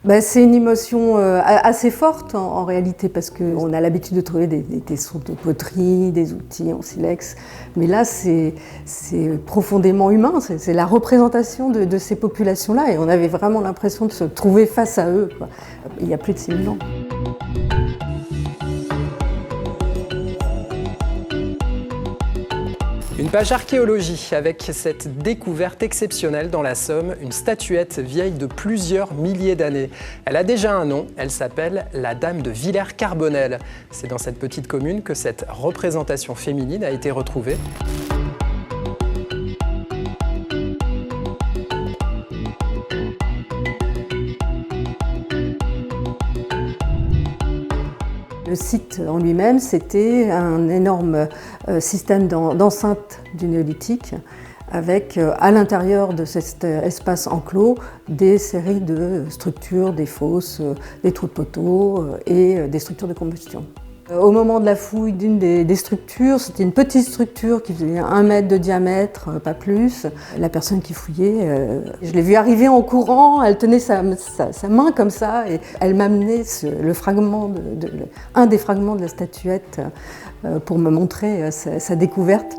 C'est une émotion assez forte en réalité, parce qu'on a l'habitude de trouver des tessons de poterie, des outils en silex, mais là c'est profondément humain, c'est la représentation de ces populations-là, et on avait vraiment l'impression de se trouver face à eux, quoi. Il y a plus de 6000 ans. Une page archéologie avec cette découverte exceptionnelle dans la Somme, une statuette vieille de plusieurs milliers d'années. Elle a déjà un nom, elle s'appelle la Dame de Villers-Carbonel. C'est dans cette petite commune que cette représentation féminine a été retrouvée. Le site en lui-même, c'était un énorme système d'enceinte du néolithique, avec à l'intérieur de cet espace enclos des séries de structures, des fosses, des trous de poteaux et des structures de combustion. Au moment de la fouille d'une des structures, c'était une petite structure qui faisait 1 mètre de diamètre, pas plus. La personne qui fouillait, je l'ai vue arriver en courant, elle tenait sa main comme ça et elle m'amenait un des fragments de la statuette pour me montrer sa découverte.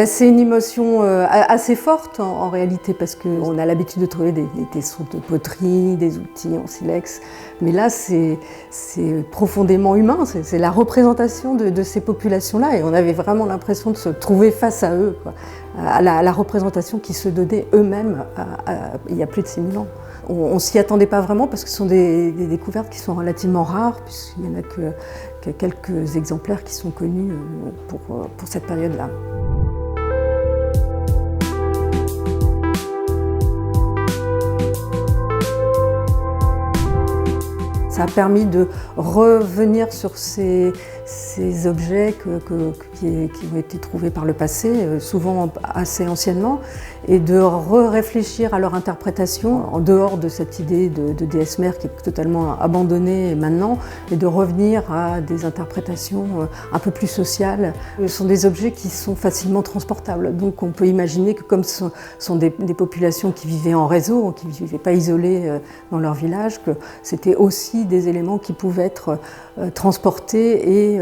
C'est une émotion assez forte en réalité, parce qu'on a l'habitude de trouver des tessons de poterie, des outils en silex, mais là c'est profondément humain, c'est la représentation de ces populations-là, et on avait vraiment l'impression de se trouver face à eux, quoi, à la représentation qu'ils se donnaient eux-mêmes il y a plus de 6000 ans. On ne s'y attendait pas vraiment, parce que ce sont des découvertes qui sont relativement rares, puisqu'il n'y en a que quelques exemplaires qui sont connus pour cette période-là. Ça a permis de revenir sur ces objets qui ont été trouvés par le passé, souvent assez anciennement, et de réfléchir à leur interprétation en dehors de cette idée de déesse mère qui est totalement abandonnée maintenant, et de revenir à des interprétations un peu plus sociales. Ce sont des objets qui sont facilement transportables, donc on peut imaginer que comme ce sont des populations qui vivaient en réseau, qui ne vivaient pas isolées dans leur village, que c'était aussi des éléments qui pouvaient être transportés et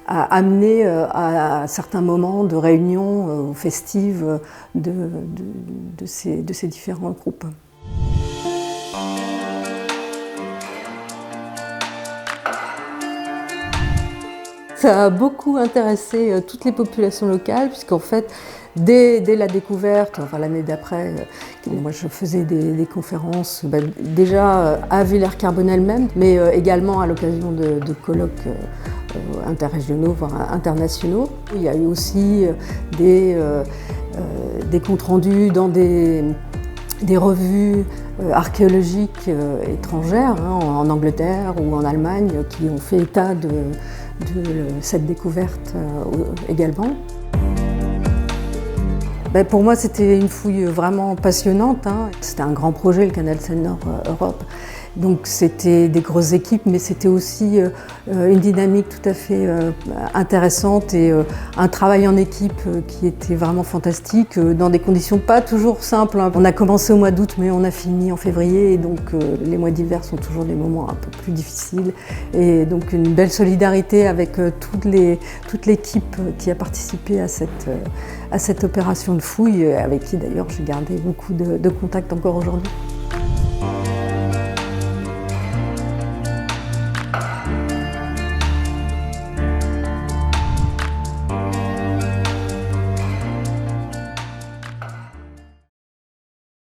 amenés à certains moments de réunion festives de ces différents groupes. Ça a beaucoup intéressé toutes les populations locales, puisqu'en fait, dès la découverte, enfin l'année d'après, moi je faisais des conférences déjà à Villers-Carbonel même, mais également à l'occasion de colloques interrégionaux, voire internationaux. Il y a eu aussi des comptes rendus dans des revues archéologiques étrangères, en Angleterre ou en Allemagne, qui ont fait état de cette découverte également. Pour moi, c'était une fouille vraiment passionnante. C'était un grand projet, le canal Seine-Nord-Europe. Donc c'était des grosses équipes, mais c'était aussi une dynamique tout à fait intéressante et un travail en équipe qui était vraiment fantastique, dans des conditions pas toujours simples. On a commencé au mois d'août, mais on a fini en février, et donc les mois d'hiver sont toujours des moments un peu plus difficiles. Et donc une belle solidarité avec toute l'équipe qui a participé à cette opération de fouille, avec qui d'ailleurs j'ai gardé beaucoup de contacts encore aujourd'hui.